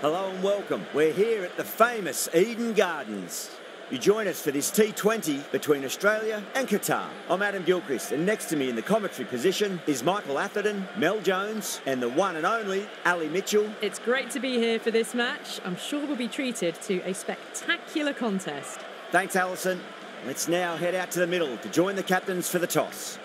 Hello and welcome. We're here at the famous Eden Gardens. You join us for this T20 between Australia and Qatar. I'm Adam Gilchrist, and next to me in the commentary position is Michael Atherton, Mel Jones, and the one and only Ali Mitchell. It's great to be here for this match. I'm sure we'll be treated to a spectacular contest. Thanks, Alison. Let's now head out to the middle to join the captains for the toss.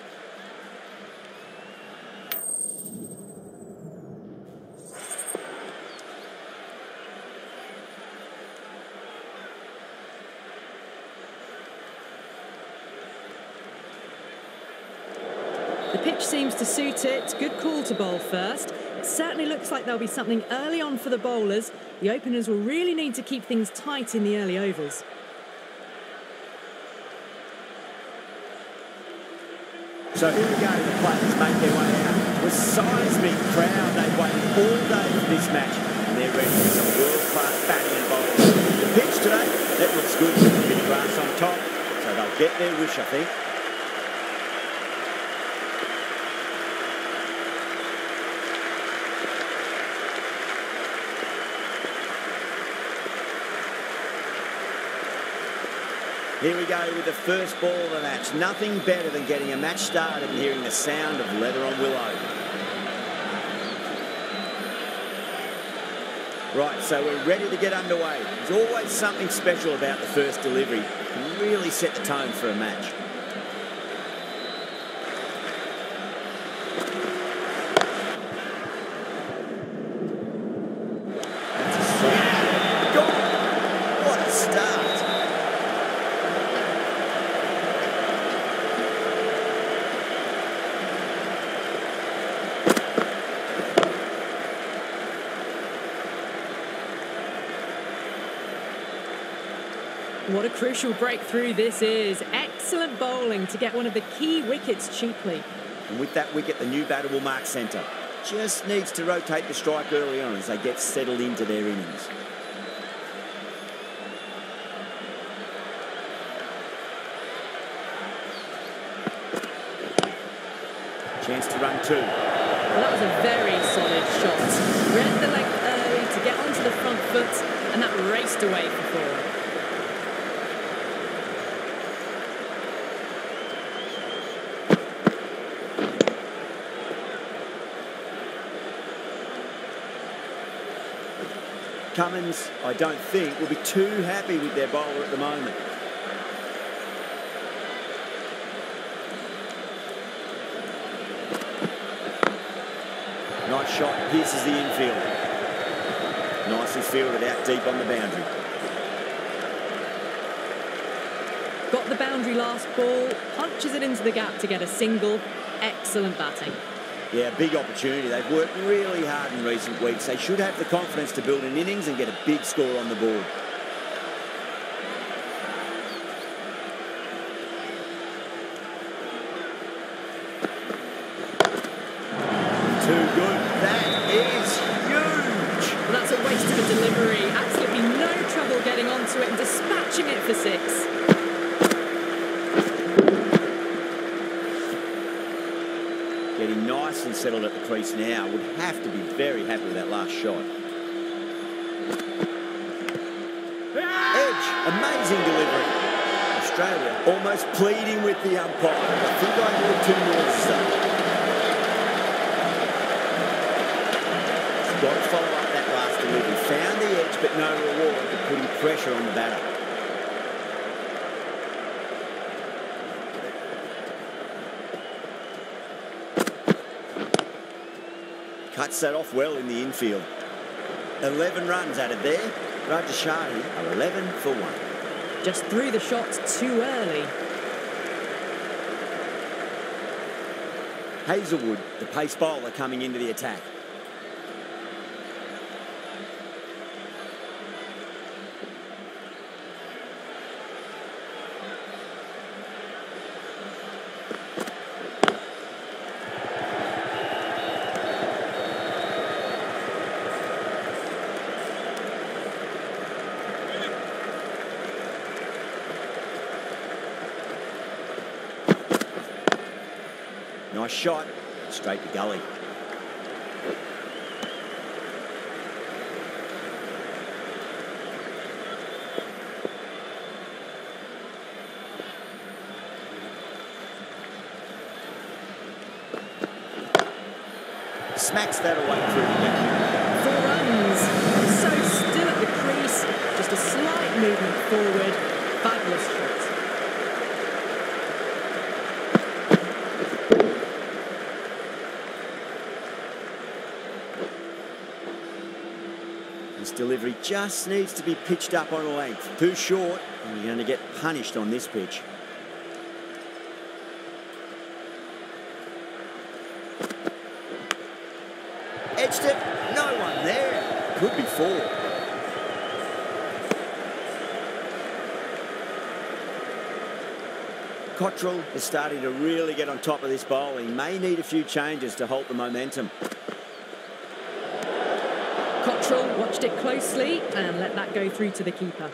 The pitch seems to suit it. Good call to bowl first. It certainly looks like there'll be something early on for the bowlers. The openers will really need to keep things tight in the early overs. So here we go, the players make their way out. With seismic crowd, they've waited all day for this match, and they're ready for some world-class batting and bowling. The pitch today, that looks good with a bit of grass on top, so they'll get their wish, I think. Here we go with the first ball of the match. Nothing better than getting a match started and hearing the sound of leather on willow. Right, so we're ready to get underway. There's always something special about the first delivery. It can really set the tone for a match. That's a strike. God, what a start. What a crucial breakthrough this is. Excellent bowling to get one of the key wickets cheaply. And with that wicket, the new batter will mark centre. Just needs to rotate the strike early on as they get settled into their innings. Chance to run two. Well, that was a very solid shot. Read the leg early to get onto the front foot, and that raced away for four. Cummins, I don't think, will be too happy with their bowler at the moment. Nice shot, pierces the infield. Nicely fielded out deep on the boundary. Got the boundary last ball, punches it into the gap to get a single. Excellent batting. Yeah, big opportunity. They've worked really hard in recent weeks. They should have the confidence to build an innings and get a big score on the board. Too good. That is huge. Well, that's a waste of a delivery. Absolutely no trouble getting onto it and dispatching it for six. Getting nice and settled at the crease now. Would have to be very happy with that last shot. Edge, amazing delivery. Australia almost pleading with the umpire. I think I heard two more to start. Got to follow up that last delivery. Found the edge, but no reward for putting pressure on the batter. Cuts that off well in the infield. 11 runs added there. Rajashahi are 11 for 1. Just threw the shot too early. Hazelwood, the pace bowler, coming into the attack. Nice shot, straight to gully. smacks that away through the net. 4 runs. So still at the crease. Just a slight movement forward. Fabulous shot. This delivery just needs to be pitched up on a length. Too short, and you're going to get punished on this pitch. Edged it, no one there. Could be 4. Cottrell is starting to really get on top of this bowl. He may need a few changes to halt the momentum. Cottrell watched it closely and let that go through to the keeper.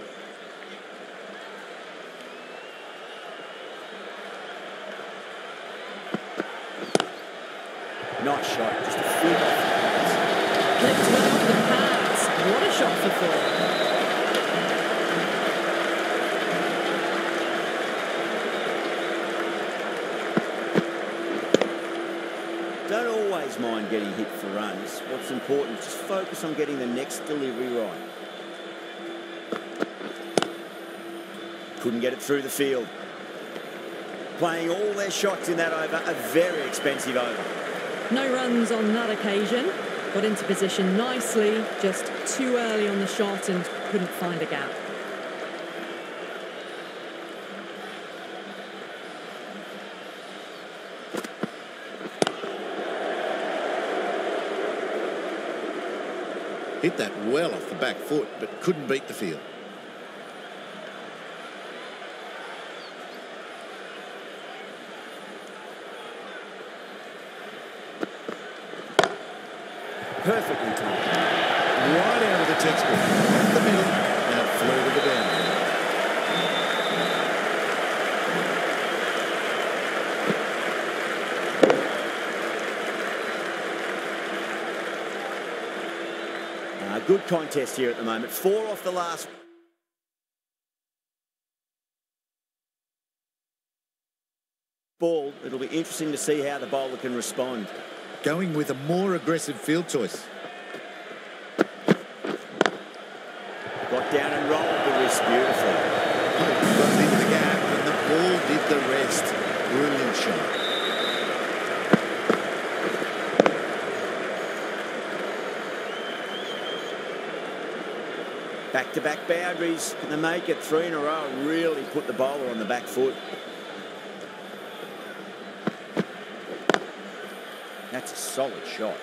Nice shot, just a flick off the pads. Clipped well off the pads. What a shot for 4. Don't always mind getting hit for runs. What's important is just focus on getting the next delivery right. Couldn't get it through the field. Playing all their shots in that over, a very expensive over. No runs on that occasion. Got into position nicely, just too early on the shot and couldn't find a gap. Hit that well off the back foot, but couldn't beat the field. Perfectly timed. Right out of the textbook. Off the middle, and it flew to the boundary. Good contest here at the moment. 4 off the last. Ball. It'll be interesting to see how the bowler can respond. Going with a more aggressive field choice. Got down and rolled the wrist beautifully. Hope got into the gap and the ball did the rest. Brilliant shot. Back-to-back boundaries. Can they make it 3 in a row and really put the bowler on the back foot? That's a solid shot.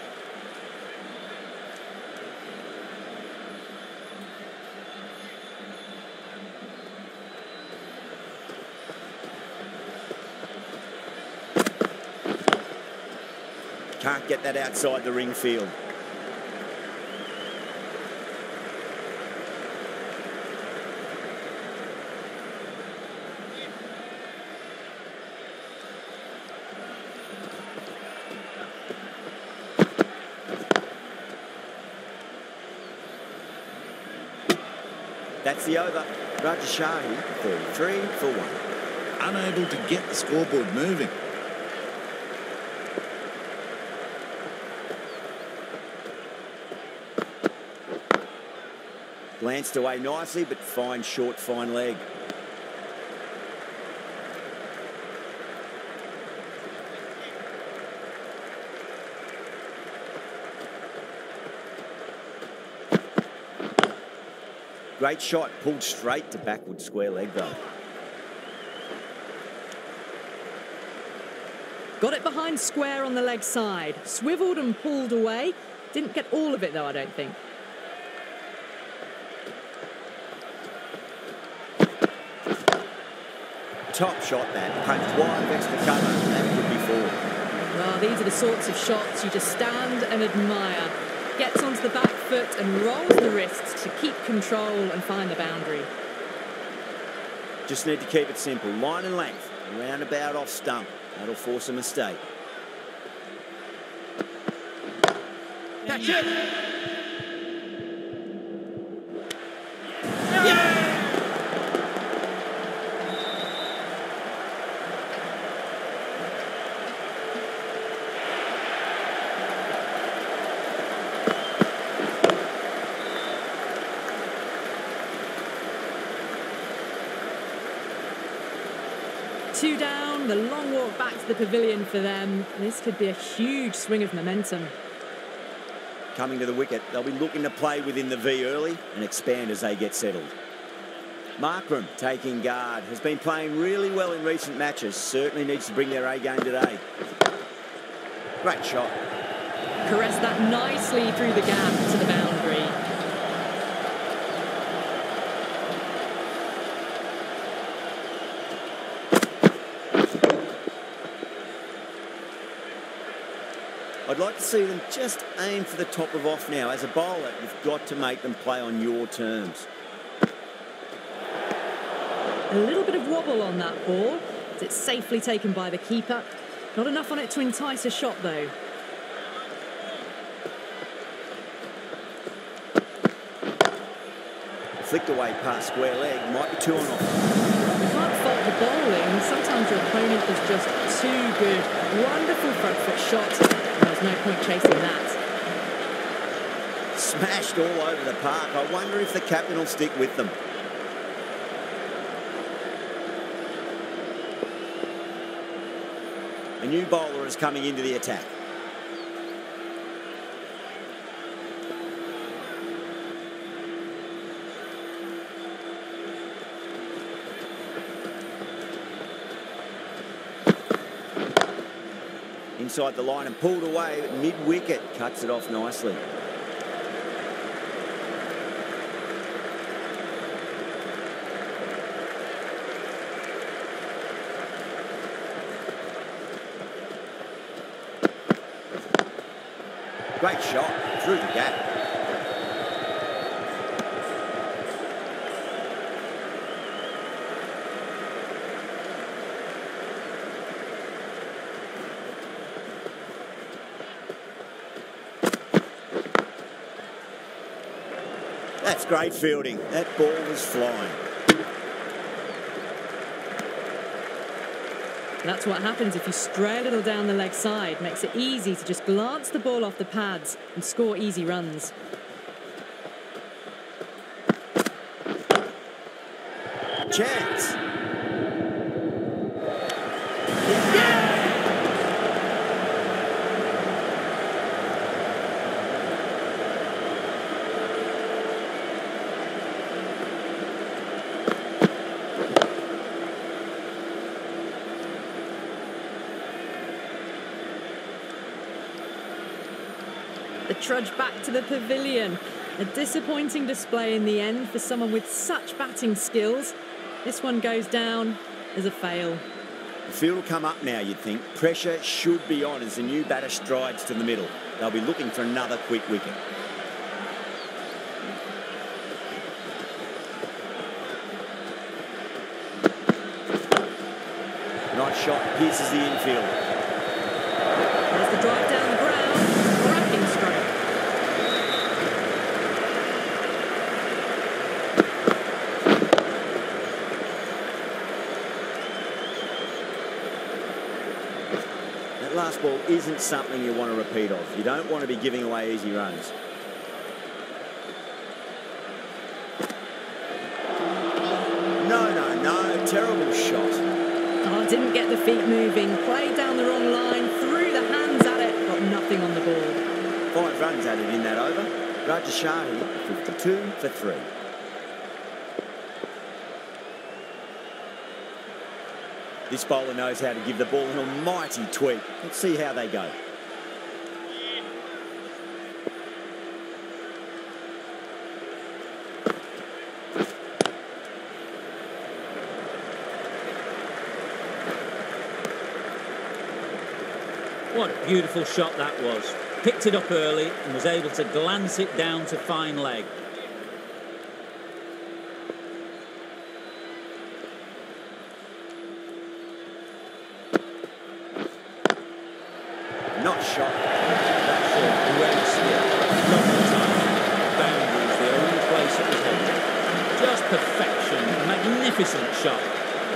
Can't get that outside the ring field. That's the over. Rajashahi, 33 for 1. Unable to get the scoreboard moving. Glanced away nicely, but fine short, fine leg. Great shot, pulled straight to backward square leg though. Got it behind square on the leg side. Swiveled and pulled away. Didn't get all of it though, I don't think. Top shot that. Punched wide of extra cover. That could be 4. Well, these are the sorts of shots you just stand and admire. Gets onto the back foot and rolls the wrists to keep control and find the boundary. Just need to keep it simple. Line and length. Roundabout off stump. That'll force a mistake. That's it. 2 down, the long walk back to the pavilion for them. This could be a huge swing of momentum. Coming to the wicket, they'll be looking to play within the V early and expand as they get settled. Markram taking guard, has been playing really well in recent matches, certainly needs to bring their A game today. Great shot. Caressed that nicely through the gap to the boundary. I'd like to see them just aim for the top of off now. As a bowler, you've got to make them play on your terms. A little bit of wobble on that ball, as it's safely taken by the keeper. Not enough on it to entice a shot, though. Flicked away past square leg, might be 2 on off. You can't fault the bowling. Sometimes your opponent is just too good. Wonderful front foot shot. There's no point chasing that. Smashed all over the park. I wonder if the captain will stick with them. A new bowler is coming into the attack. Inside the line and pulled away, mid-wicket, cuts it off nicely. Great shot, through the gap. That's great fielding. That ball was flying. That's what happens if you stray a little down the leg side. Makes it easy to just glance the ball off the pads and score easy runs. Chance. The trudge back to the pavilion. A disappointing display in the end for someone with such batting skills. This one goes down as a fail. The field will come up now, you'd think. Pressure should be on as the new batter strides to the middle. They'll be looking for another quick wicket. Nice shot, pierces the infield. There's the drive down the ground. Cracking stroke. That last ball isn't something you want to repeat of. You don't want to be giving away easy runs. No, terrible shot. Oh, didn't get the feet moving. Played down the wrong line. Threw the hands at it. Got nothing on the ball. 5 runs added in that over. Rajashahi, 52 for 3. This bowler knows how to give the ball an almighty tweak. Let's see how they go. What a beautiful shot that was. Picked it up early and was able to glance it down to fine leg. Not shot. That's a great skill. Lovely time. Boundary is the only place it was headed. Just perfection. Magnificent shot.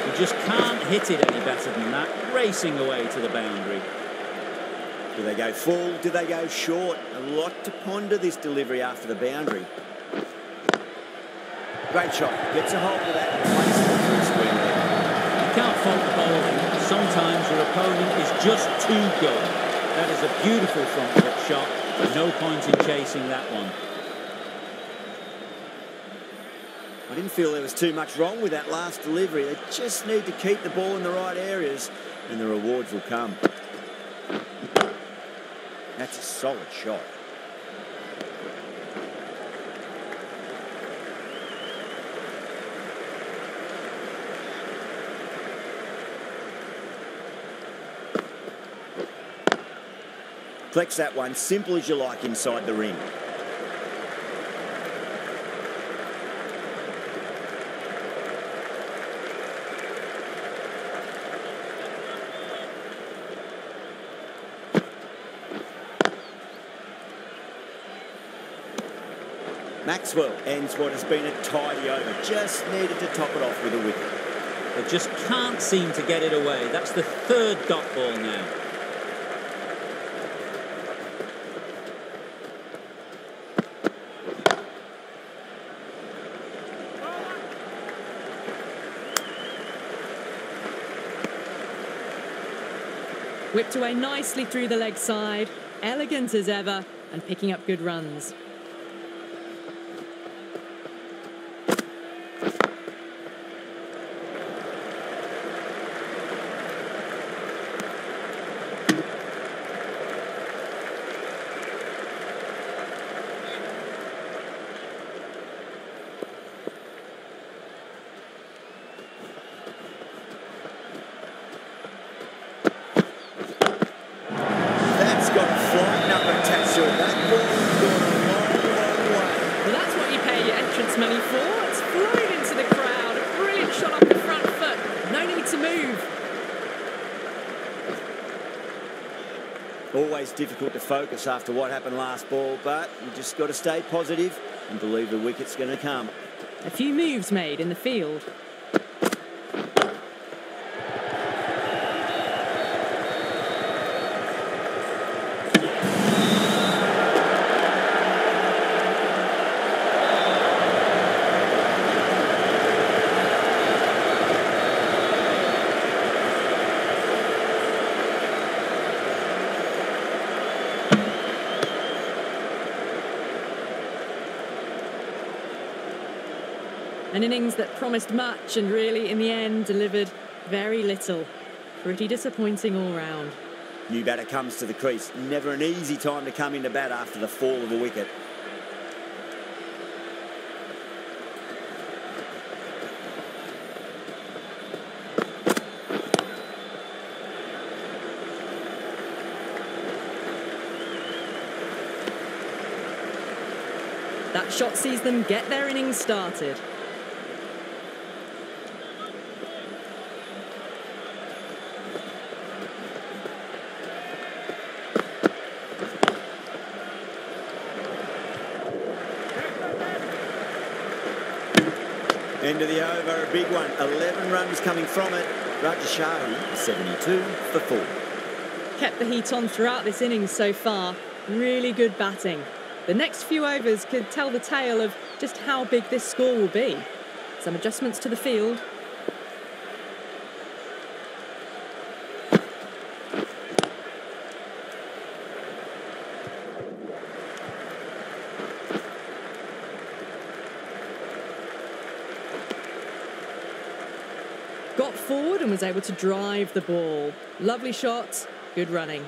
You just can't hit it any better than that. Racing away to the boundary. Do they go full? Do they go short? A lot to ponder this delivery after the boundary. Great shot. Gets a hold of that and places it through square leg. You can't fault the bowling. Sometimes your opponent is just too good. That is a beautiful front foot shot. No point in chasing that one. I didn't feel there was too much wrong with that last delivery. They just need to keep the ball in the right areas and the rewards will come. That's a solid shot. Flex that one, simple as you like inside the ring. Maxwell ends what has been a tidy over. Just needed to top it off with a wicket. They just can't seem to get it away. That's the third dot ball now. Whipped away nicely through the leg side, elegant as ever, and picking up good runs. Always difficult to focus after what happened last ball, but you just got to stay positive and believe the wicket's going to come. A few moves made in the field. An innings that promised much and really, in the end, delivered very little. Pretty disappointing all round. New batter comes to the crease. Never an easy time to come into bat after the fall of a wicket. That shot sees them get their innings started. End of the over, a big one. 11 runs coming from it. Rajashari, 72 for 4. Kept the heat on throughout this innings so far. Really good batting. The next few overs could tell the tale of just how big this score will be. Some adjustments to the field. Got forward and was able to drive the ball. Lovely shot, good running.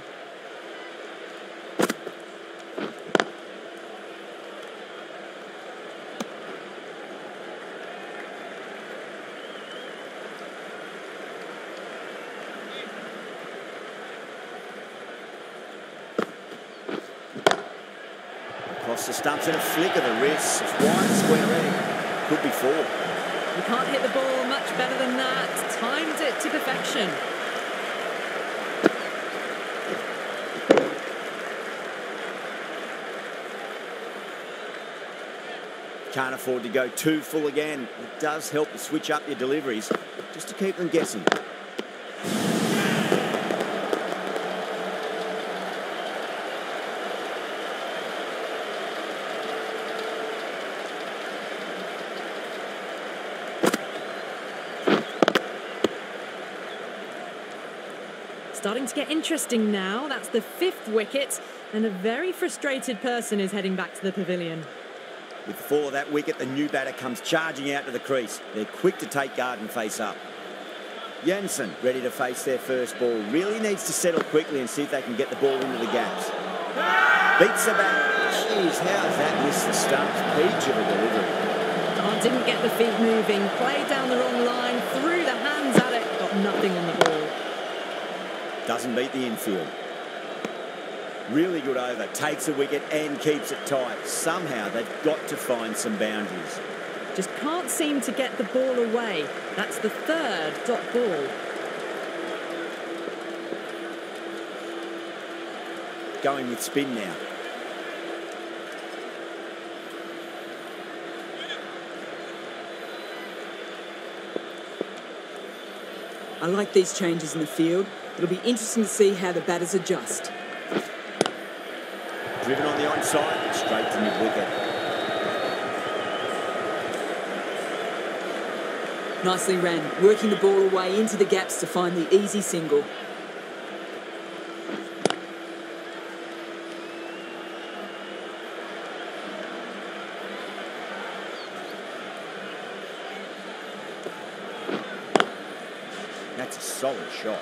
Across the stumps and a flick of the wrist. It's wide square leg. Could be 4. You can't hit the ball much better than that. Timed it to perfection. Can't afford to go too full again. It does help to switch up your deliveries, just to keep them guessing. starting to get interesting now. That's the 5th wicket, and a very frustrated person is heading back to the pavilion. With the fall of that wicket, the new batter comes charging out to the crease. They're quick to take guard and face up. Jansen, ready to face their first ball, really needs to settle quickly and see if they can get the ball into the gaps. Beats the bat. Jeez, how has that missed the stumps? Peach of a delivery. Oh, didn't get the feet moving, played down the wrong line, threw the hands at it, got nothing on the ball. Doesn't beat the infield. Really good over, takes a wicket and keeps it tight. Somehow they've got to find some boundaries. Just can't seem to get the ball away. That's the 3rd dot ball. Going with spin now. I like these changes in the field. It'll be interesting to see how the batters adjust. Driven on the onside, straight to mid-wicket. Nicely ran, working the ball away into the gaps to find the easy single. That's a solid shot.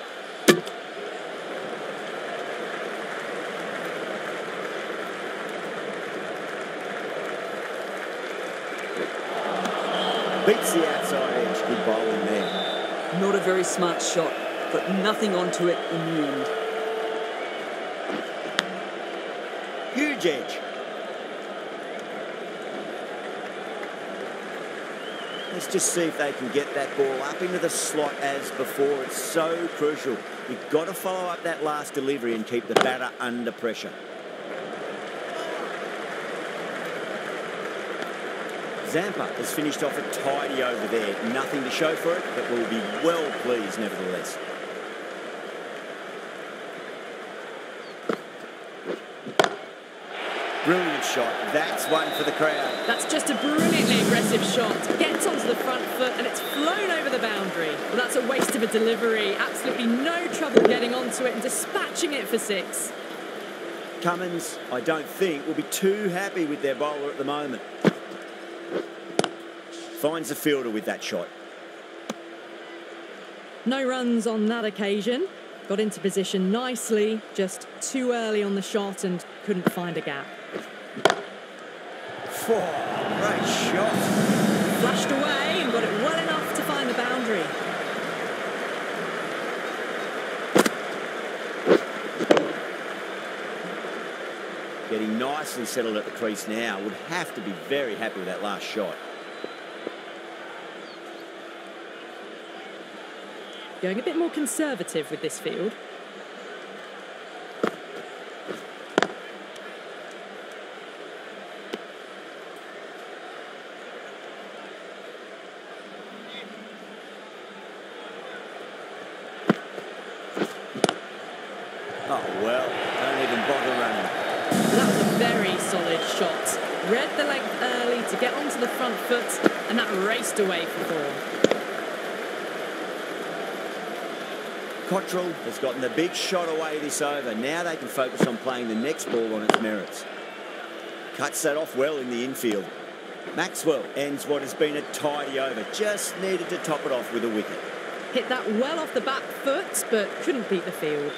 Beats the outside edge. Good bowling there. Not a very smart shot, but nothing onto it in the end. Huge edge. Let's just see if they can get that ball up into the slot as before. It's so crucial. You've got to follow up that last delivery and keep the batter under pressure. Zampa has finished off a tidy over there. Nothing to show for it, but will be well pleased nevertheless. Brilliant shot. That's one for the crowd. That's just a brilliantly aggressive shot. Gets onto the front foot and it's flown over the boundary. Well, that's a waste of a delivery. Absolutely no trouble getting onto it and dispatching it for 6. Cummins, I don't think, will be too happy with their bowler at the moment. Finds the fielder with that shot. No runs on that occasion. Got into position nicely, just too early on the shot and couldn't find a gap. Great shot. Flashed away and got it well enough to find the boundary. Getting nicely settled at the crease now. Would have to be very happy with that last shot. Going a bit more conservative with this field. Oh, well, don't even bother running. That was a very solid shot. Read the length early to get onto the front foot, and that raced away for 4. Cottrell has gotten the big shot away this over. Now they can focus on playing the next ball on its merits. Cuts that off well in the infield. Maxwell ends what has been a tidy over. Just needed to top it off with a wicket. Hit that well off the back foot, but couldn't beat the field.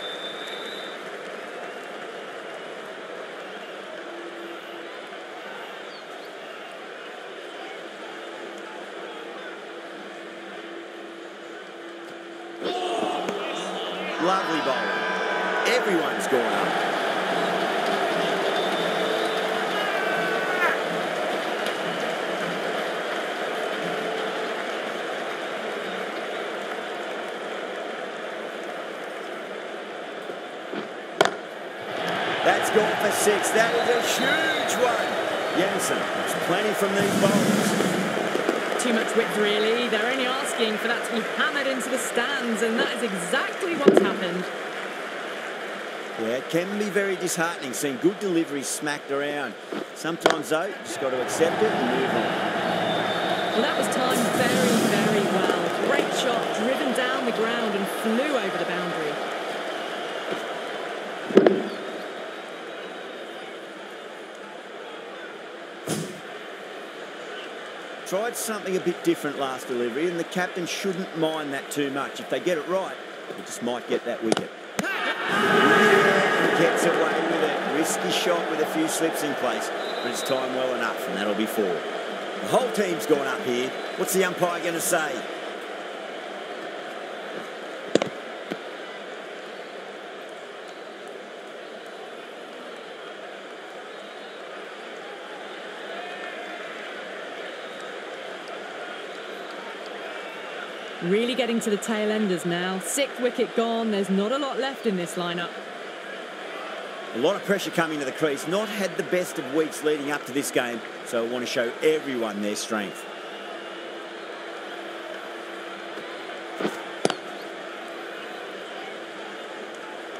Lovely bowling. Everyone's gone up. That's gone for 6. That is a huge one. Jansen, there's plenty from these bowlers. Too much width, really. They're only asking for that to be hammered into the stands, and that is exactly what's happened. Yeah, it can be very disheartening seeing good deliveries smacked around. Sometimes, though, you just got to accept it and move on. Well, that was timed very, very well. Great shot, driven down the ground and flew over the boundary. tried something a bit different last delivery, and the captain shouldn't mind that too much. If they get it right, they just might get that wicket. Yeah, gets away with it. Risky shot with a few slips in place, but it's timed well enough, and that'll be 4. The whole team's gone up here. What's the umpire going to say? Really getting to the tail enders now. 6th wicket gone. There's not a lot left in this lineup. A lot of pressure coming to the crease. Not had the best of weeks leading up to this game, so I want to show everyone their strength.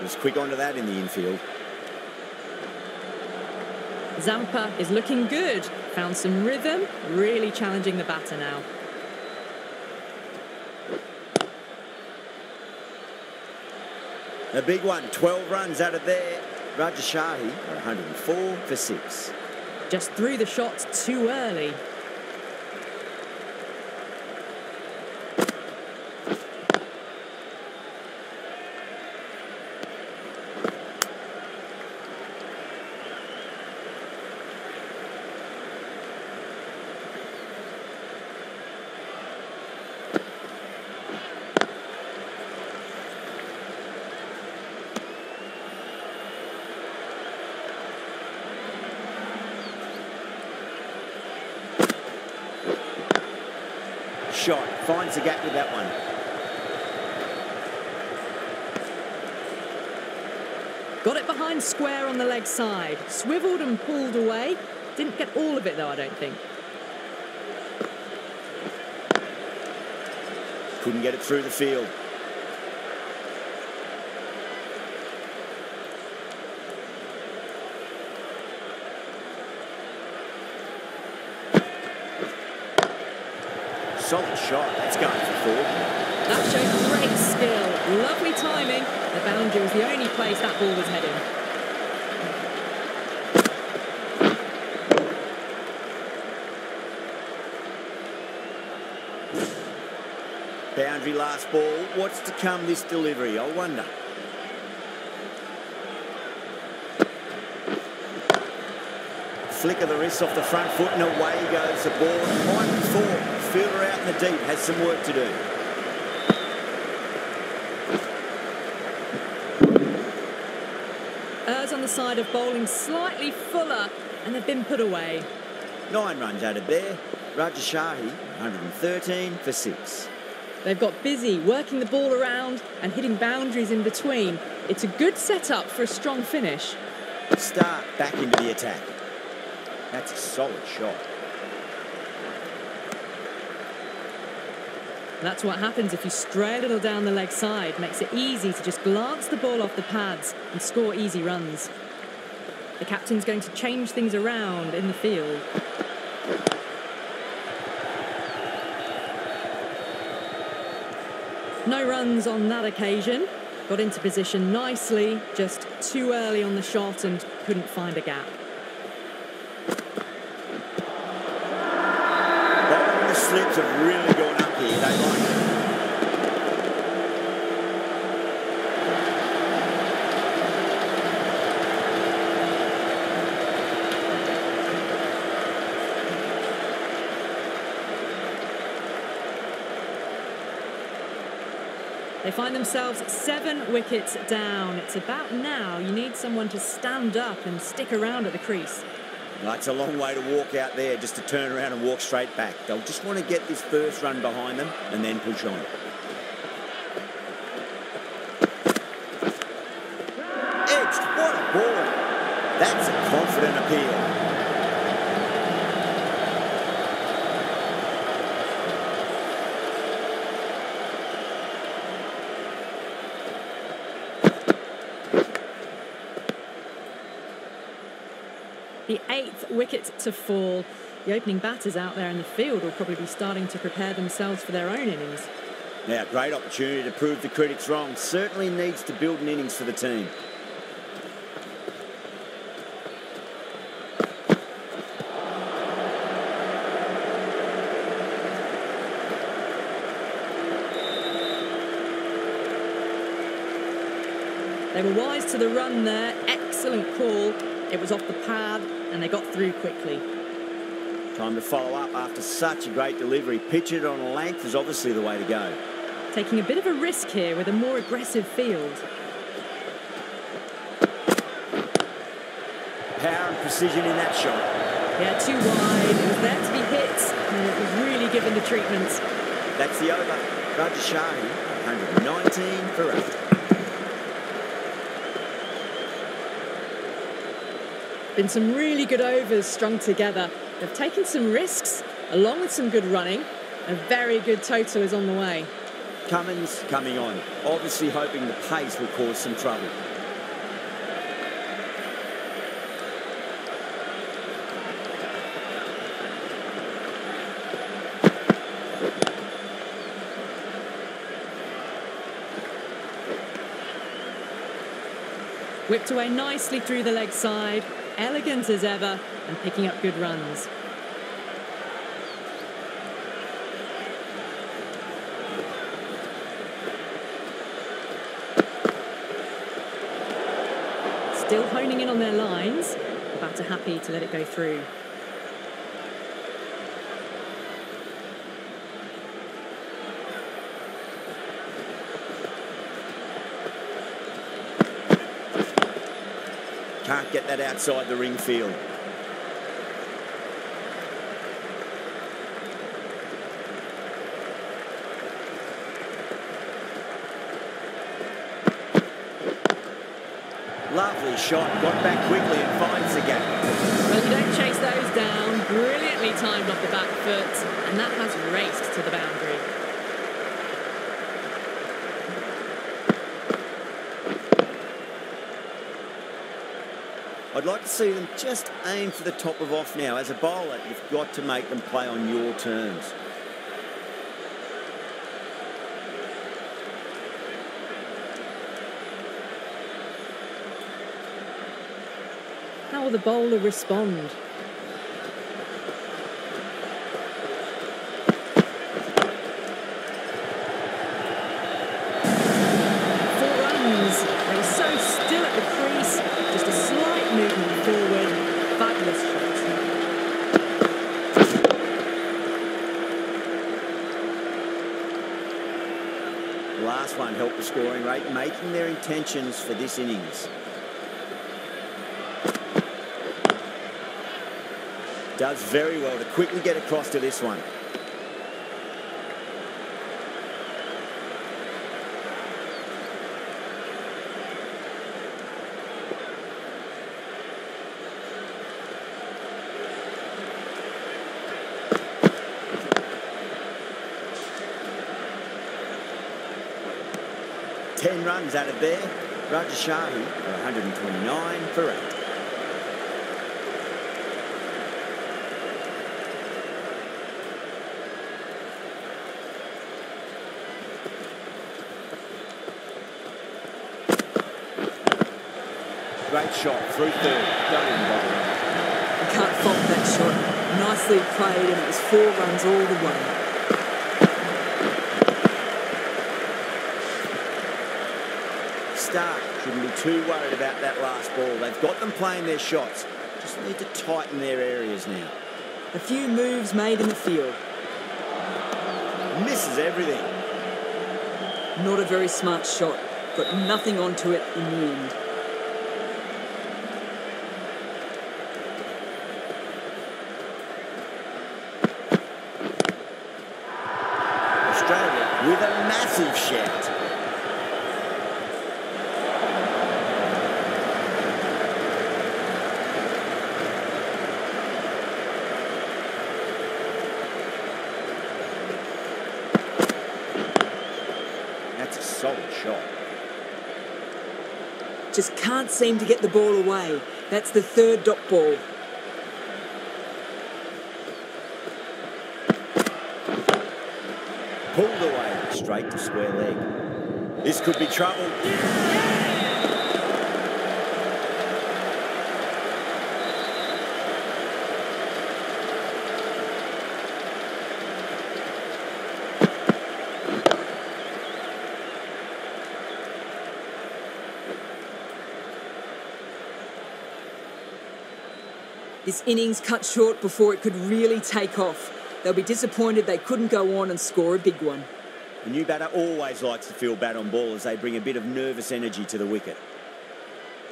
Was quick onto that in the infield. Zampa is looking good. Found some rhythm. Really challenging the batter now. A big one, 12 runs out of there. Rajashahi, 104 for 6. Just threw the shots too early. Shot, finds the gap with that one. Got it behind square on the leg side. Swiveled and pulled away. Didn't get all of it though, I don't think. Couldn't get it through the field. Solid shot, that's going for 4. That showed great skill. Lovely timing. The boundary was the only place that ball was heading. Boundary last ball. What's to come this delivery, I wonder. Flick of the wrist off the front foot and away goes the ball. Might be 4. Fielder out in the deep, has some work to do. Errs on the side of bowling slightly fuller, and they've been put away. 9 runs out of there. Rajashahi, 113 for 6. They've got busy working the ball around and hitting boundaries in between. It's a good setup for a strong finish. Start back into the attack. That's a solid shot. That's what happens if you stray a little down the leg side. Makes it easy to just glance the ball off the pads and score easy runs. The captain's going to change things around in the field. No runs on that occasion. Got into position nicely, just too early on the shot and couldn't find a gap. Bowling the slips have really gone up here. They like it. They find themselves 7 wickets down. It's about now you need someone to stand up and stick around at the crease. Well, it's a long way to walk out there just to turn around and walk straight back. They'll just want to get this first run behind them and then push on. Edged, what a ball. That's a confident appeal. The 8th wicket to fall. The opening batters out there in the field will probably be starting to prepare themselves for their own innings. Now, great opportunity to prove the critics wrong. Certainly needs to build an innings for the team. They were wise to the run there. Excellent call. It was off the pad and they got through quickly. Time to follow up after such a great delivery. Pitch it on a length is obviously the way to go. Taking a bit of a risk here with a more aggressive field. Power and precision in that shot. Yeah, too wide. It was there to be hit and it was really given the treatment. That's the over. Rajashahi, 119 for 8. Been some really good overs strung together. They've taken some risks, along with some good running. A very good total is on the way. Cummins coming on, obviously hoping the pace will cause some trouble. Whipped away nicely through the leg side, elegant as ever, and picking up good runs. Still honing in on their lines, the batter happy to let it go through. Can't get that outside the ring field. Lovely shot, got back quickly and finds the gap. Well, you don't chase those down. Brilliantly timed off the back foot, and that has raced to the boundary. I'd like to see them just aim for the top of off now. As a bowler, you've got to make them play on your terms. How will the bowler respond? Four runs. They were so still at the crease. Just a slight movement forward. Fabulous shot. The last one helped the scoring rate, making their intentions for this innings. Does very well to quickly get across to this one. Ten runs out of there. Rajashahi for 129 for 8. Great shot through third. Don't even bother. You can't fault that shot. Nicely played, and it was 4 runs all the way. Stark shouldn't be too worried about that last ball. They've got them playing their shots. Just need to tighten their areas now. A few moves made in the field. Misses everything. Not a very smart shot. Got nothing onto it in the end. Australia with a massive shout. That's a solid shot. Just can't seem to get the ball away. That's the 3rd dot ball. Pulled away straight to square leg. This could be trouble. This innings cut short before it could really take off. They'll be disappointed they couldn't go on and score a big one. The new batter always likes to feel bat on ball as they bring a bit of nervous energy to the wicket.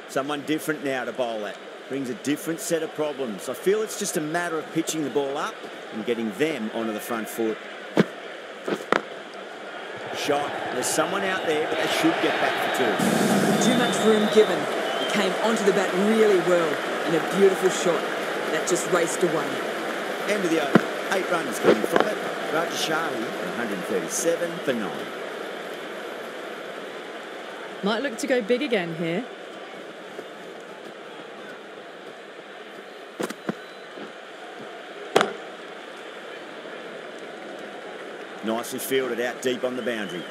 Someone different now to bowl at. Brings a different set of problems. I feel it's just a matter of pitching the ball up and getting them onto the front foot. Shot. There's someone out there, but they should get back for two. Too much room given. He came onto the bat really well and a beautiful shot. That just raced away. End of the over. 8 runs coming from it. Rajashari, 137 for 9. Might look to go big again here. Nicely fielded out deep on the boundary.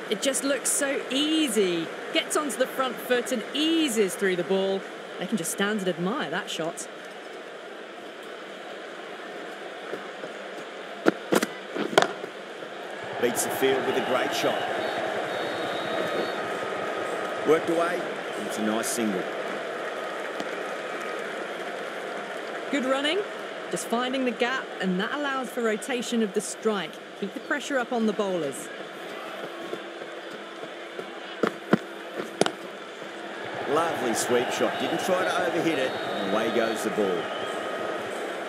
It just looks so easy. Gets onto the front foot and eases through the ball. They can just stand and admire that shot. Beats the field with a great shot. Worked away. It's a nice single. Good running. Just finding the gap, and that allows for rotation of the strike. Keep the pressure up on the bowlers. Lovely sweep shot. Didn't try to overhit it. And away goes the ball.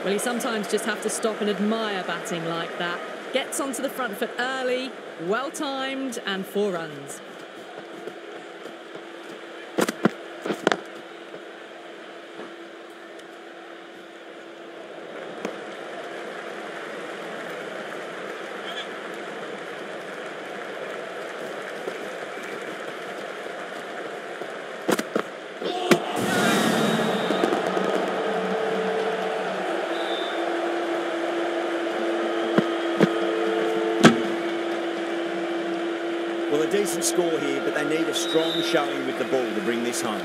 Well, you sometimes just have to stop and admire batting like that. Gets onto the front foot early, well timed, and 4 runs. Well, a decent score here, but they need a strong showing with the ball to bring this home.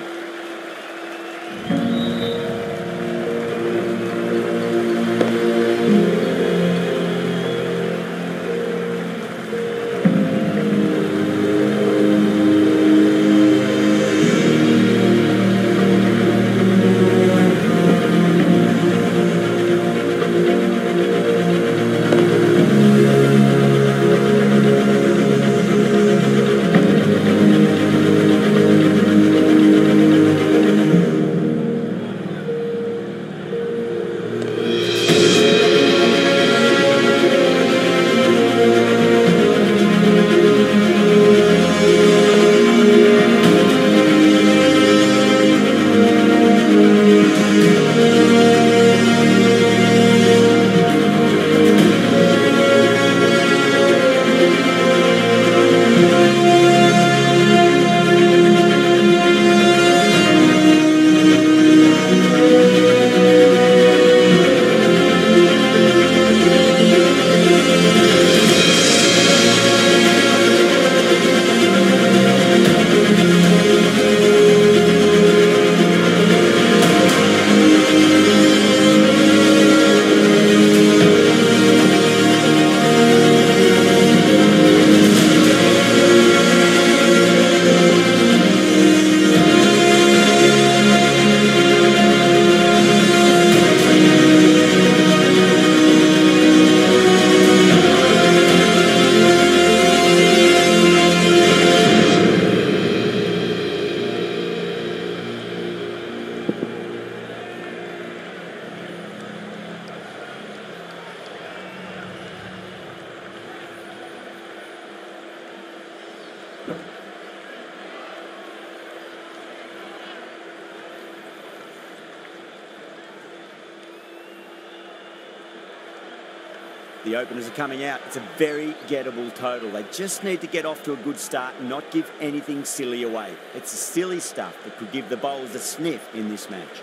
The openers are coming out. It's a very gettable total. They just need to get off to a good start and not give anything silly away. It's the silly stuff that could give the bowlers a sniff in this match.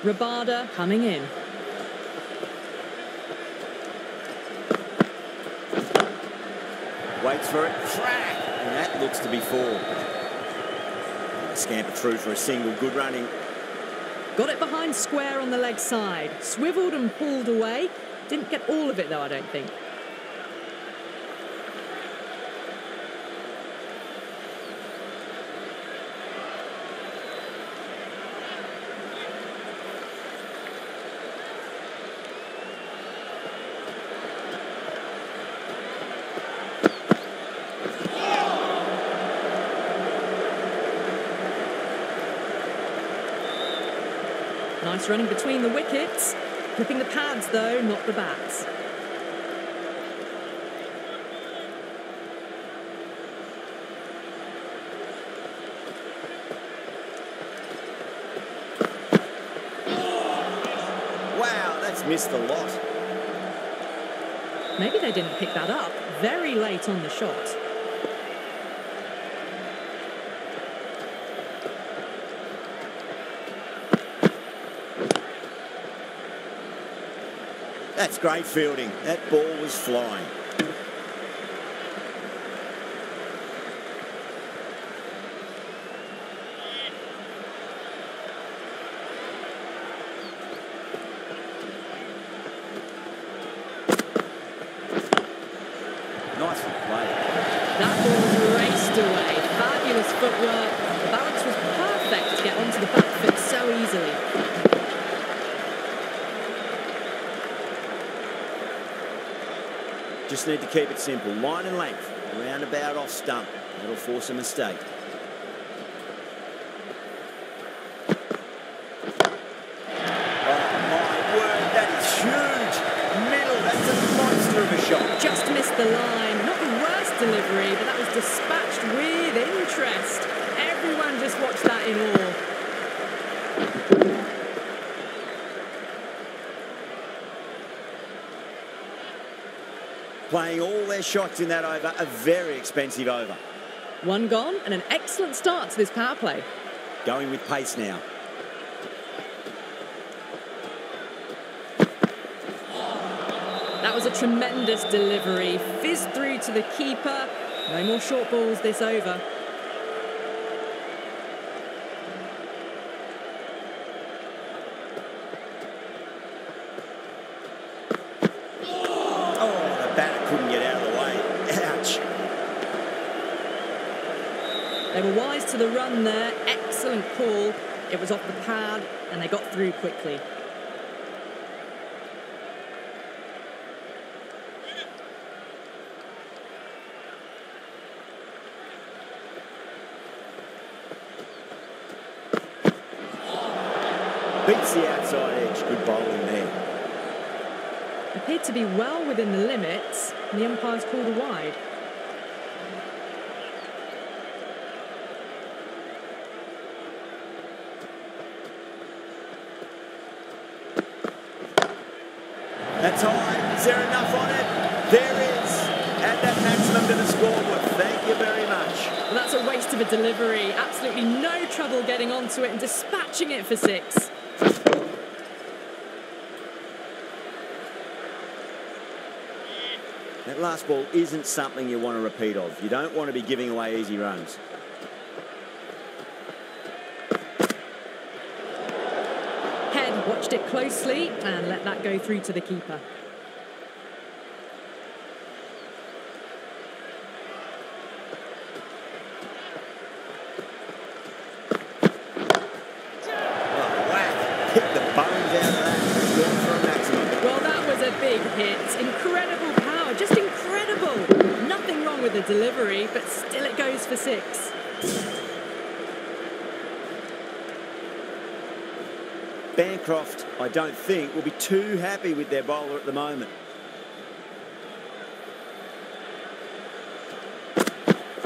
Rabada coming in. Waits for it. Crack! And that looks to be 4. Scamper through for a single. Good running. Got it behind square on the leg side. Swivelled and pulled away. Didn't get all of it though, I don't think. Nice running between the wickets. Clipping the pads though, not the bats. Wow, that's missed the lot. Maybe they didn't pick that up. Very late on the shot. That's great fielding. That ball was flying. Nicely played. That ball raced away. Fabulous footwork. The balance was perfect to get onto the back foot so easily. Just need to keep it simple. Line and length. Around about off stump. That'll force a mistake. Oh my word, that is huge. Middle, that's a monster of a shot. Just missed the line. Not the worst delivery, but that was dispatched with interest. Everyone just watched that in awe. Playing all their shots in that over, a very expensive over. One gone and an excellent start to this power play. Going with pace now. That was a tremendous delivery. Fizzed through to the keeper. No more short balls this over. Oh, the batter couldn't get out of the way. Ouch. They were wise to the run there. Excellent call. It was off the pad and they got through quickly. Beats the outside edge. Good bowling there. Appeared to be well within the limits, and the umpires called a wide. That's high. Is there enough on it? There is. And that maximum to the scoreboard. Thank you very much. Well, that's a waste of a delivery. Absolutely no trouble getting onto it and dispatching it for six. That last ball isn't something you want to repeat of. You don't want to be giving away easy runs. Head watched it closely and let that go through to the keeper. Oh, whack. Hit the bones out of that. It's gone for a maximum. Well, that was a big hit. Incredible power, just incredible. Nothing wrong with the delivery, but still it goes for six. Bancroft, I don't think, will be too happy with their bowler at the moment.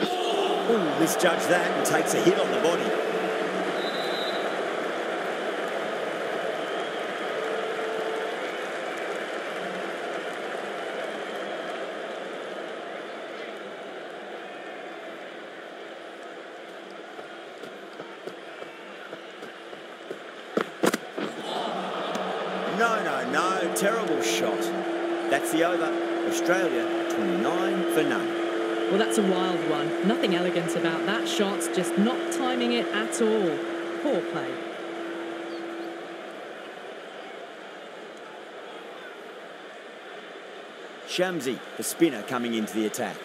Ooh, misjudged that and takes a hit on the body. No, terrible shot. That's the over. Australia, 29 for none. Well, that's a wild one. Nothing elegant about that shot, just not timing it at all. Poor play. Shamsi, the spinner, coming into the attack.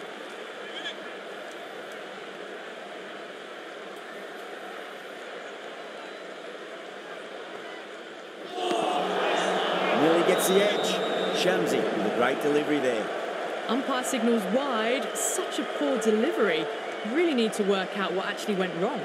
Nearly gets the edge. Shamsi with a great delivery there. Umpire signals wide. Such a poor delivery. Really need to work out what actually went wrong.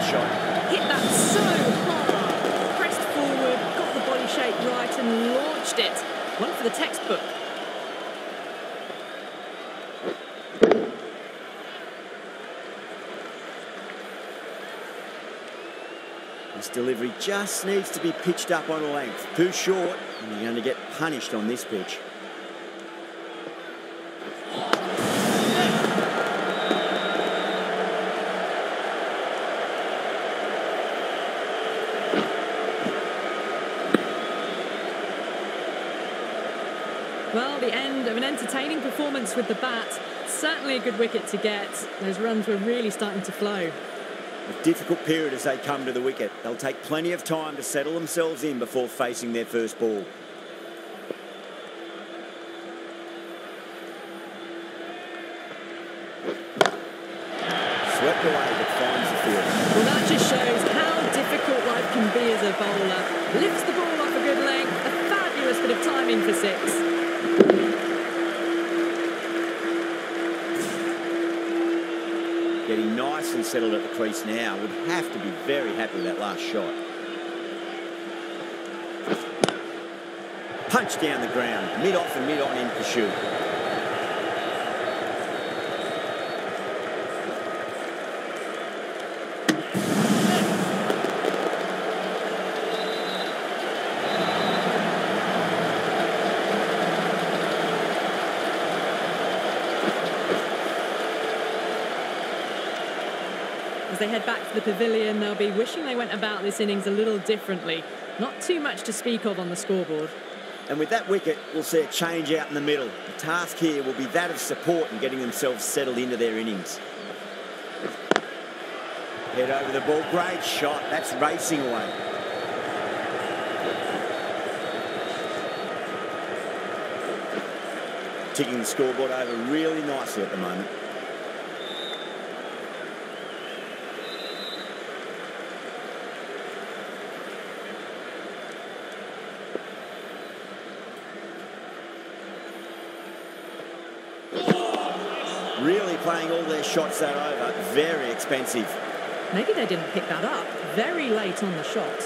shot. Hit that so hard. Pressed forward, got the body shape right and launched it. One for the textbook. This delivery just needs to be pitched up on a length. Too short, and you're going to get punished on this pitch. Well, the end of an entertaining performance with the bat. Certainly a good wicket to get. Those runs were really starting to flow. A difficult period as they come to the wicket. They'll take plenty of time to settle themselves in before facing their first ball. Swept away but finds the field. Well, that just shows how difficult life can be as a bowler. Lifts the ball off a good length. A fabulous bit of timing for six. Getting nice and settled at the crease now. Would have to be very happy with that last shot. Punch down the ground, mid-off and mid-on in pursuit. As they head back to the pavilion, they'll be wishing they went about this innings a little differently. Not too much to speak of on the scoreboard. And with that wicket, we'll see a change out in the middle. The task here will be that of support and getting themselves settled into their innings. Head over the ball, great shot, that's racing away. Ticking the scoreboard over really nicely at the moment. Really playing all their shots that over. Very expensive. Maybe they didn't pick that up. Very late on the shot.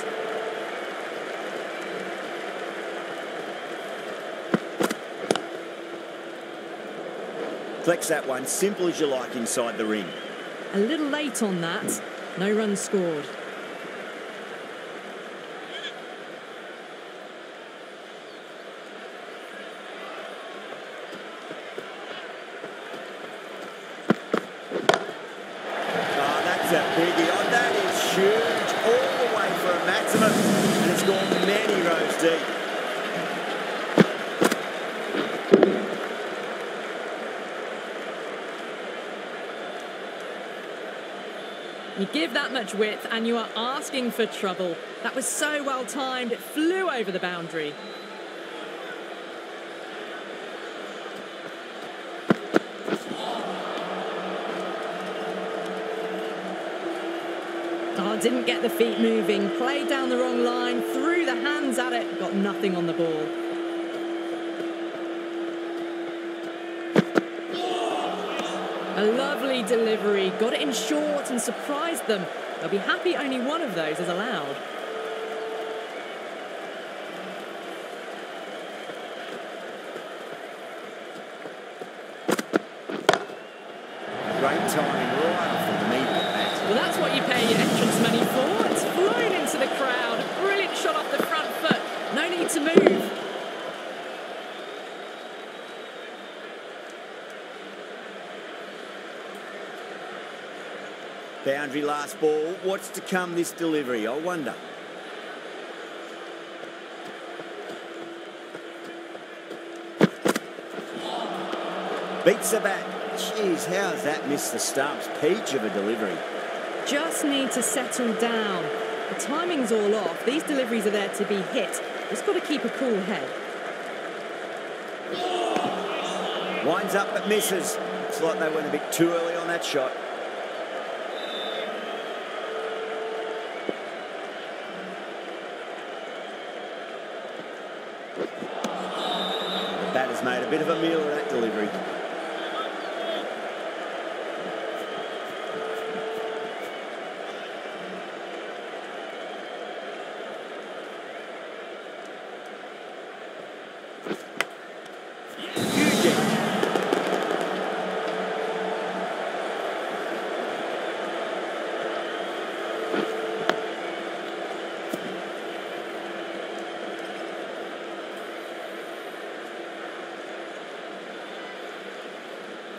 Flex that one, simple as you like inside the ring. A little late on that. No runs scored. A biggie. Oh, that is huge. All the way for a maximum. And it's gone many rows deep. You give that much width and you are asking for trouble. That was so well timed. It flew over the boundary. Oh, didn't get the feet moving, played down the wrong line, threw the hands at it, got nothing on the ball. A lovely delivery, got it in short and surprised them. They'll be happy only one of those is allowed. Great timing right from the medium bat. Well, that's what you pay your entrance money for. It's flown into the crowd. A brilliant shot off the front foot. No need to move. Boundary last ball. What's to come this delivery? I wonder. Beats the bat. Jeez, how has that missed the stumps? Peach of a delivery. Just need to settle down. The timing's all off. These deliveries are there to be hit. Just got to keep a cool head. Winds up but misses. Looks like they went a bit too early on that shot. The batter's made a bit of a meal of that delivery.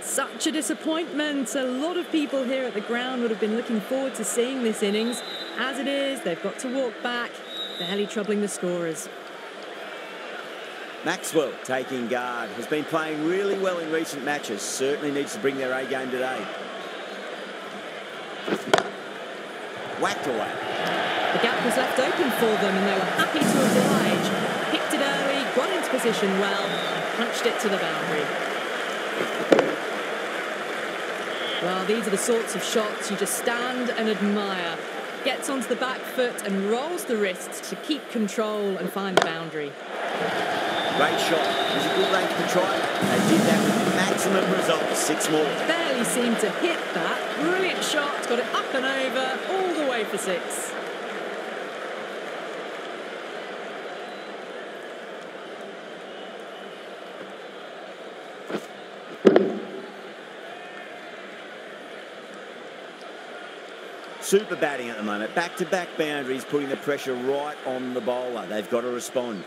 Such a disappointment. A lot of people here at the ground would have been looking forward to seeing this innings. As it is, they've got to walk back, barely troubling the scorers. Maxwell taking guard, has been playing really well in recent matches, certainly needs to bring their A game today. Whacked away. The gap was left open for them and they were happy to oblige. Picked it early, got into position well, and punched it to the boundary. Well, these are the sorts of shots you just stand and admire. Gets onto the back foot and rolls the wrists to keep control and find the boundary. Great shot. It was a good range to try. They did that with maximum results. 6 more. Barely seemed to hit that. Brilliant shot. Got it up and over, all the way for 6. Super batting at the moment. Back-to-back boundaries, putting the pressure right on the bowler. They've got to respond.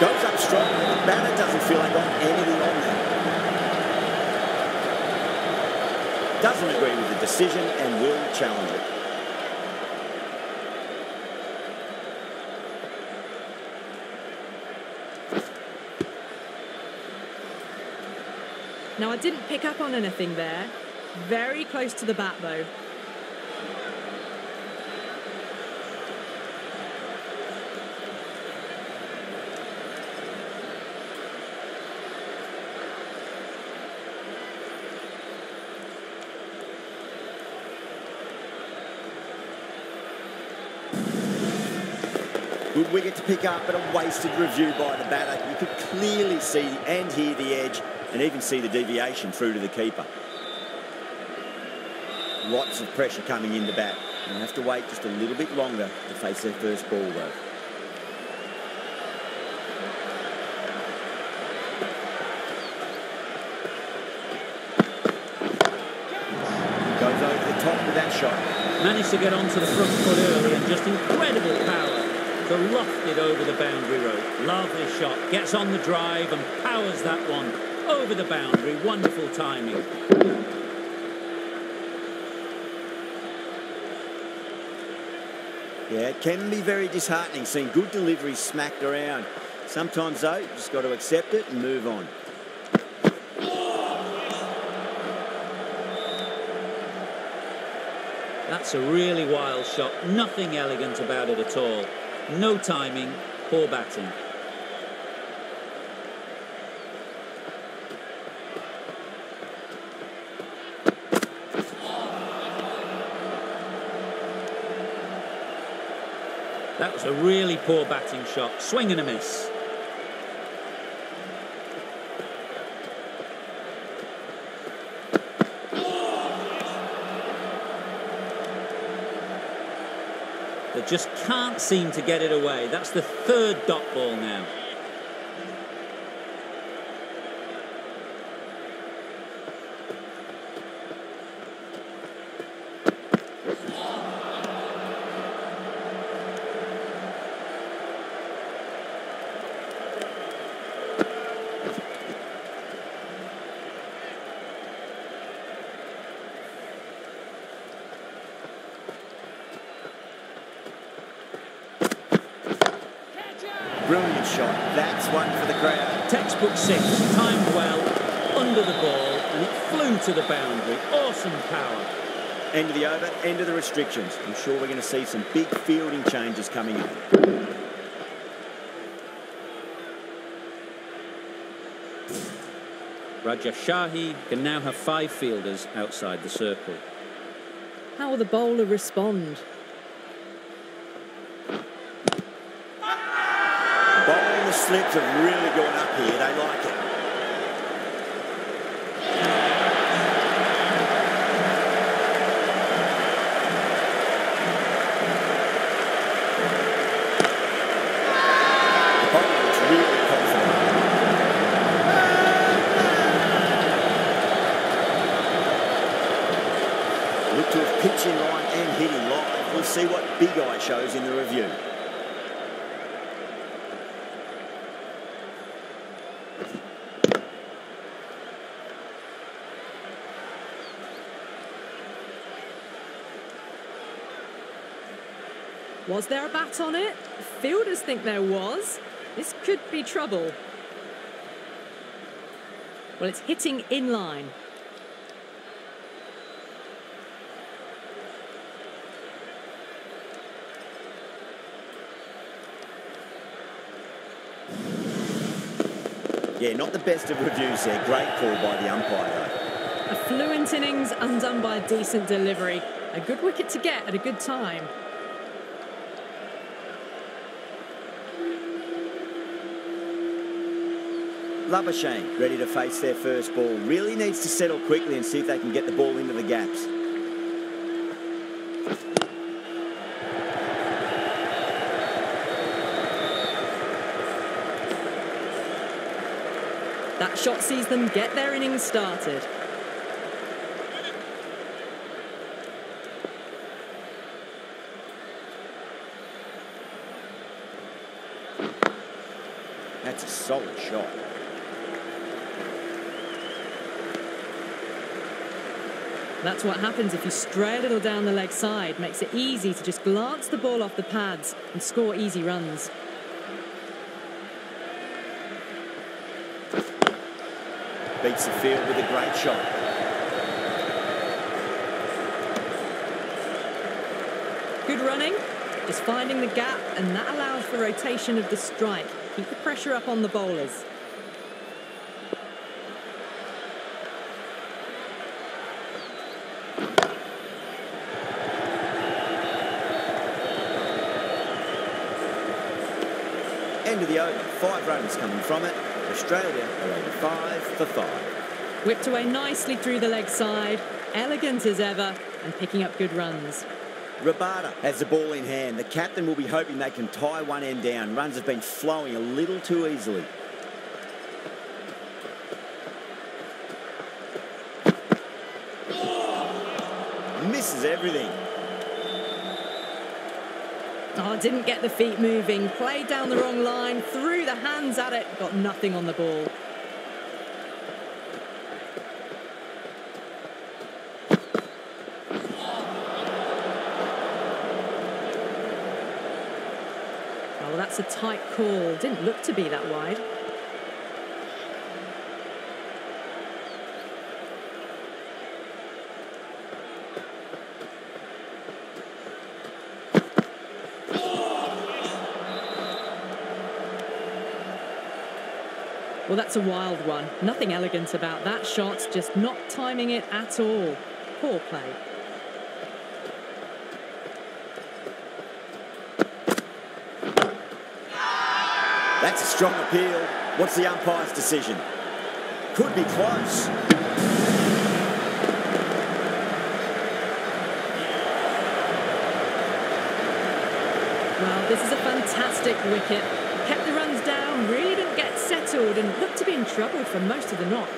Goes up strong. The batter doesn't feel like got anything on there. Doesn't agree with the decision and will challenge it. Now, I didn't pick up on anything there. Very close to the bat, though. Good wicket to pick up, but a wasted review by the batter. You could clearly see and hear the edge and even see the deviation through to the keeper. Lots of pressure coming in to bat. They'll have to wait just a little bit longer to face their first ball, though. Goes over the top with that shot. Managed to get onto the front foot early and just incredible power to loft it over the boundary rope. Lovely shot. Gets on the drive and powers that one over the boundary. Wonderful timing. Yeah, it can be very disheartening seeing good deliveries smacked around. Sometimes, though, you just got to accept it and move on. That's a really wild shot. Nothing elegant about it at all. No timing, poor batting. That was a really poor batting shot. Swing and a miss. They just can't seem to get it away. That's the 3rd dot ball now. Brilliant shot. That's one for the crowd. Textbook 6, timed well, under the ball, and it flew to the boundary. Awesome power. End of the over, end of the restrictions. I'm sure we're going to see some big fielding changes coming up. Rajashahi can now have 5 fielders outside the circle. How will the bowler respond? Bowling the slips have really gone up here. They like it. The bowler looks really confident. Look to have pitched in line and hit in line. We'll see what Big Eye shows in the review. Was there a bat on it? Fielders think there was. This could be trouble. Well, it's hitting in line. Yeah, not the best of reviews there. Great call by the umpire, though. A fluent innings undone by a decent delivery. A good wicket to get at a good time. Labuschagne ready to face their first ball. Really needs to settle quickly and see if they can get the ball into the gaps. That shot sees them get their innings started. That's a solid shot. That's what happens if you stray a little down the leg side. Makes it easy to just glance the ball off the pads and score easy runs. Beats the field with a great shot. Good running, just finding the gap, and that allows for rotation of the strike. Keep the pressure up on the bowlers. End of the over. 5 runs coming from it. Australia are 85 for 5. Whipped away nicely through the leg side, elegant as ever, and picking up good runs. Rabada has the ball in hand. The captain will be hoping they can tie one end down. Runs have been flowing a little too easily. Misses everything. Oh, didn't get the feet moving, played down the wrong line, threw the hands at it, got nothing on the ball. Oh, that's a tight call. Didn't look to be that wide. Well, that's a wild one. Nothing elegant about that shot, just not timing it at all. Poor play. That's a strong appeal. What's the umpire's decision? Could be close. Well, this is a fantastic wicket. Kept the runs down, really didn't get settled and looked to be in trouble for most of the knock.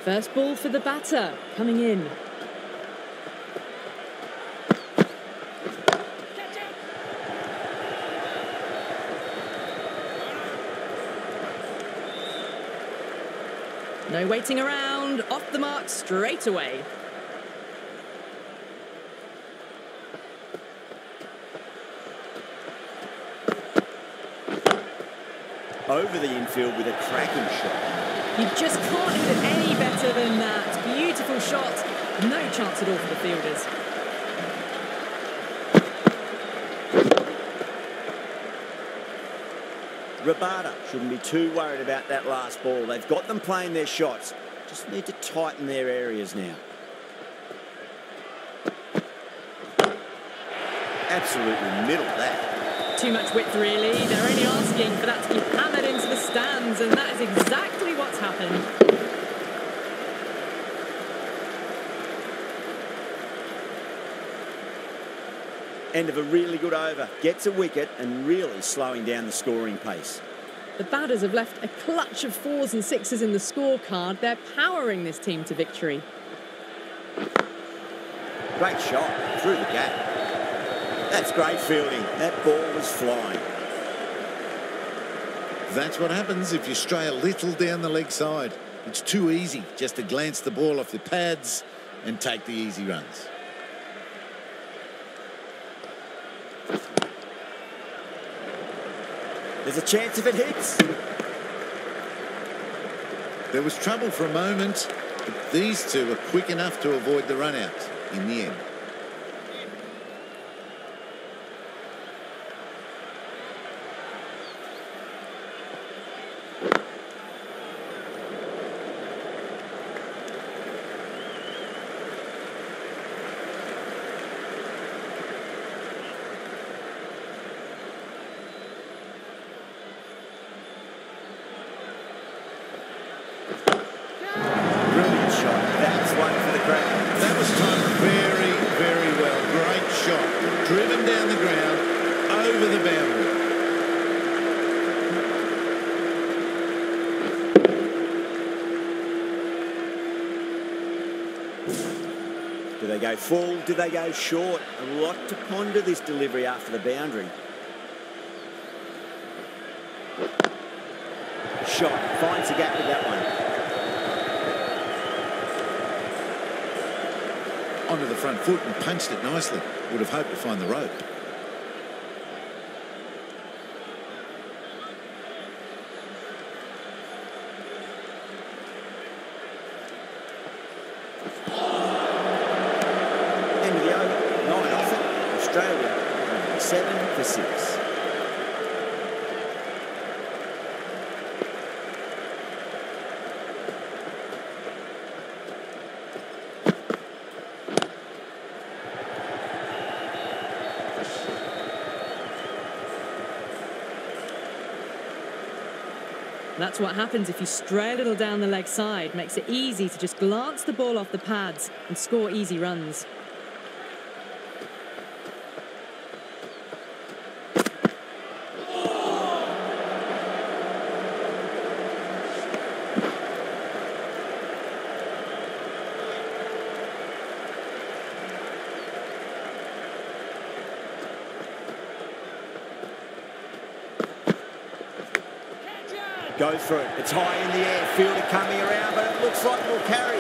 First ball for the batter, coming in. No waiting around, off the mark straight away. Over the infield with a cracking shot. You just can't hit it any better than that. Beautiful shot. No chance at all for the fielders. Rabada shouldn't be too worried about that last ball. They've got them playing their shots. Just need to tighten their areas now. Absolutely middle that. Too much width, really. They're only asking for that to be hammered into the stands, and that is exactly what's happened. End of a really good over. Gets a wicket and really slowing down the scoring pace. The batters have left a clutch of 4s and 6s in the scorecard. They're powering this team to victory. Great shot through the gap. That's great fielding. That ball was flying. That's what happens if you stray a little down the leg side. It's too easy just to glance the ball off the pads and take the easy runs. There's a chance if it hits. There was trouble for a moment, but these two were quick enough to avoid the run-out in the end. Brilliant shot. That's one for the crowd. That was timed very, very well. Great shot. Driven down the ground, over the boundary. Do they go full? Do they go short? A lot to ponder this delivery after the boundary. Shot. Finds the gap with that one. Onto the front foot and punched it nicely. Would have hoped to find the rope. End of the over. 9 off it. Australia 7 for 6. That's what happens if you stray a little down the leg side. Makes it easy to just glance the ball off the pads and score easy runs. Goes for it. It's high in the air. Fielder coming around, but it looks like we'll carry.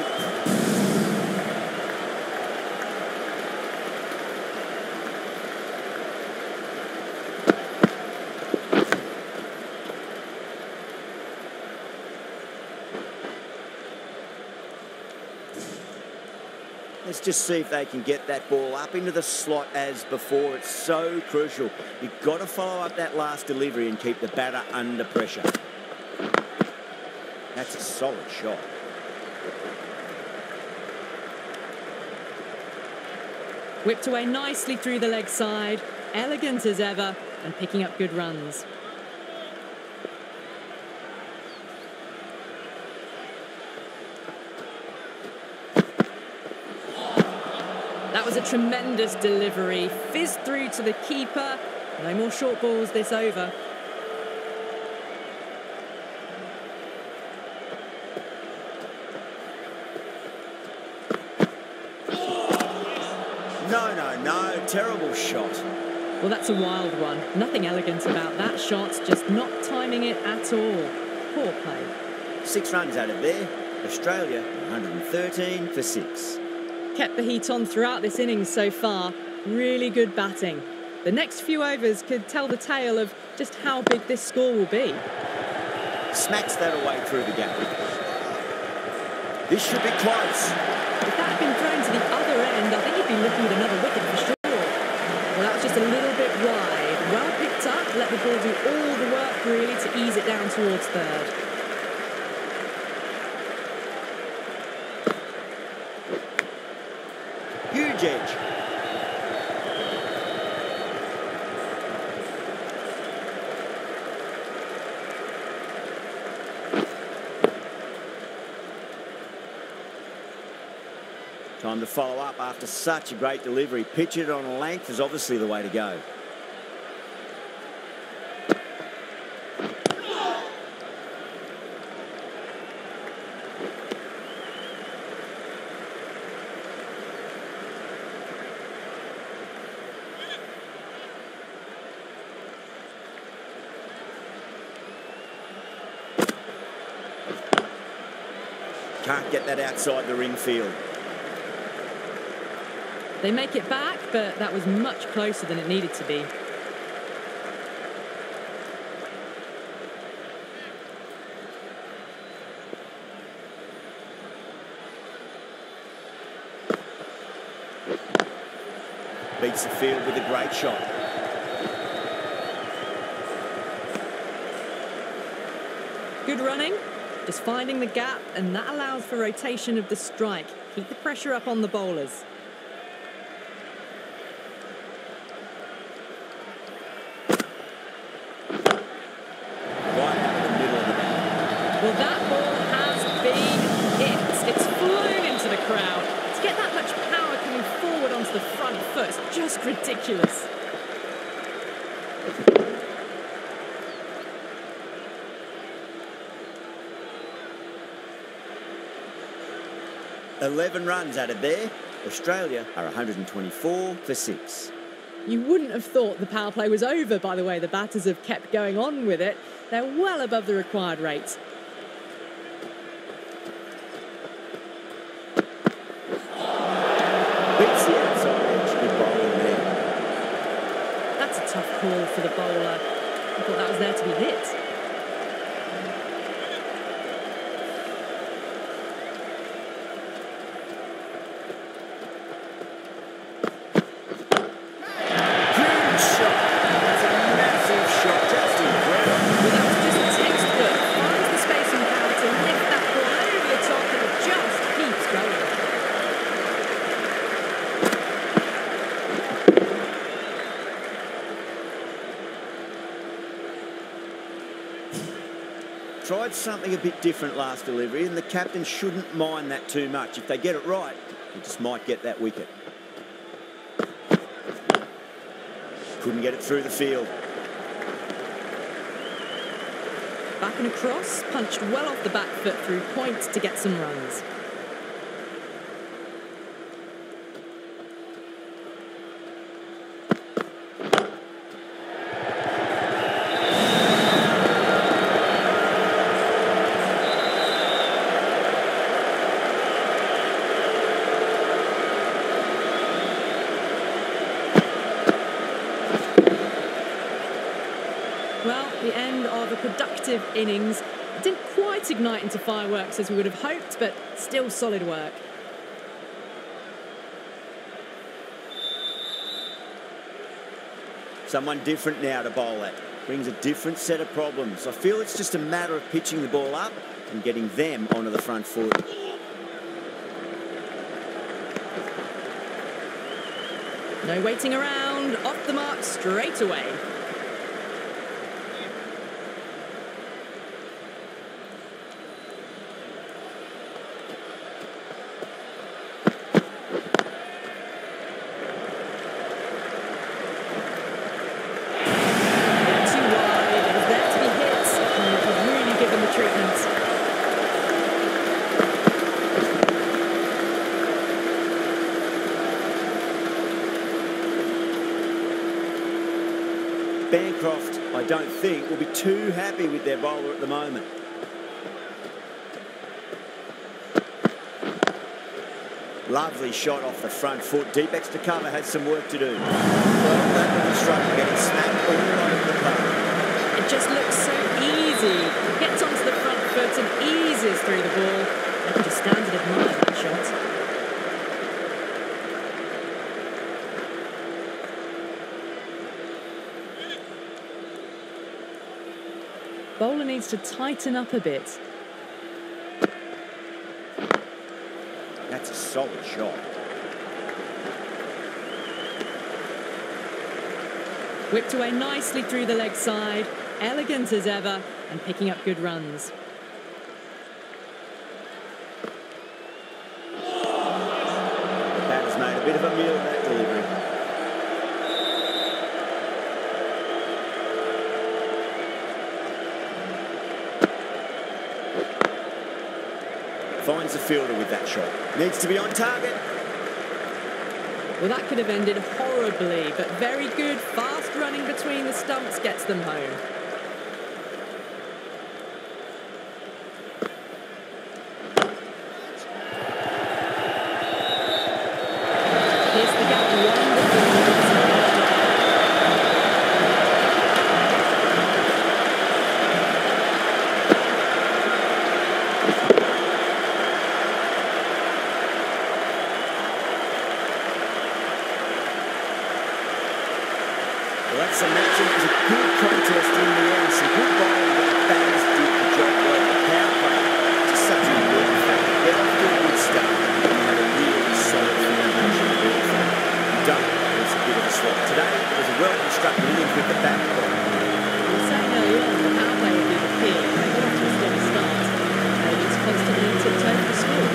Let's just see if they can get that ball up into the slot as before. It's so crucial. You've got to follow up that last delivery and keep the batter under pressure. That's a solid shot. Whipped away nicely through the leg side. Elegant as ever and picking up good runs. That was a tremendous delivery. Fizzed through to the keeper. No more short balls this over. No, terrible shot. Well, that's a wild one. Nothing elegant about that shot, just not timing it at all. Poor play. 6 runs out of there. Australia 113 for 6. Kept the heat on throughout this innings so far. Really good batting. The next few overs could tell the tale of just how big this score will be. Smacks that away through the gap. This should be close. If that had been thrown to the other end, I think you'd be looking at another wicket for sure. Well, that was just a little bit wide. Well picked up, let the ball do all the work really to ease it down towards third. Huge edge. Time to follow up after such a great delivery. Pitch it on a length is obviously the way to go. Can't get that outside the ring field. They make it back, but that was much closer than it needed to be. Beats the field with a great shot. Good running, just finding the gap, and that allows for rotation of the strike. Keep the pressure up on the bowlers. Right out of the middle of the bat. Well, that ball has been hit. It's flown into the crowd. To get that much power coming forward onto the front foot, it's just ridiculous. "11 runs added there. Australia are 124 for 6. You wouldn't have thought the power play was over by the way the batters have kept going on with it. They're well above the required rate. Beats the outside edge. Good bowling there. That's a tough call for the bowler. I thought that was there to be hit. Huge shot. That's a massive shot. Just incredible. Well, that was just textbook. Finds the space and power to lift that ball over the top, and it just keeps going. Tried something a bit different last delivery, and the captain shouldn't mind that too much. If they get it right, he just might get that wicket. Couldn't get it through the field. Back and across, punched well off the back foot through point to get some runs. Well, the end of a productive innings. It didn't quite ignite into fireworks as we would have hoped, but still solid work. Someone different now to bowl at. Brings a different set of problems. I feel it's just a matter of pitching the ball up and getting them onto the front foot. No waiting around, off the mark straight away. Too wide, it was there to be hit, and we could really give them the treatment. Bancroft, I don't think, will be too happy with their bowler at the moment. Lovely shot off the front foot. Deep extra cover has some work to do. Well, that little struggle getting smacked all over the park. It just looks so easy. Gets onto the front foot and eases through the ball. I can just stand and admire that shot. Bowler needs to tighten up a bit. That's a solid shot. Whipped away nicely through the leg side, elegant as ever, and picking up good runs. The batter's made a bit of a meal of that delivery. Finds the fielder with that shot. Needs to be on target. Well, that could have ended horribly, but very good, fast running between the stumps gets them home. Here's the gap. the match, and it was a good contest in the end. Some good bowling, but the batters did the job well. The power play, just such an important factor. Get off to a good start, and you have a really solid foundation to build from. You don't, it's a bit of a slot. Today, it was a well-constructed innings with the bat ball. We were saying earlier on the power play would be the key. They got off to a steady start. It's constantly tiptoe for the score.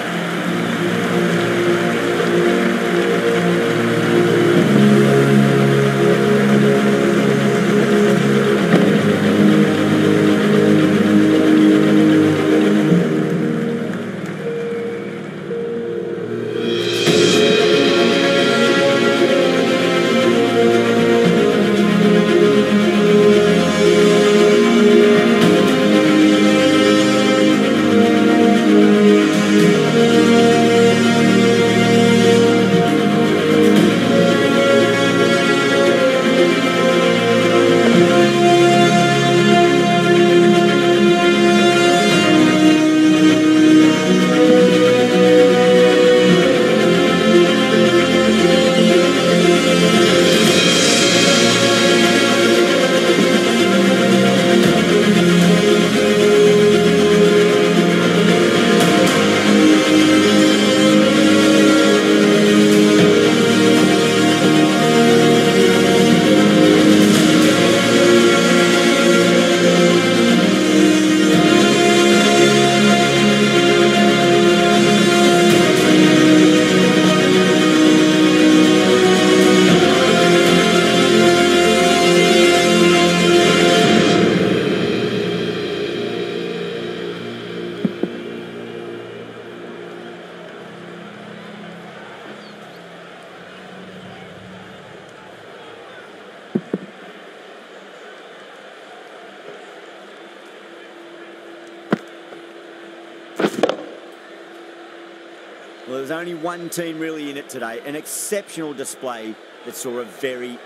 Well, there's only one team really in it today. An exceptional display that saw a very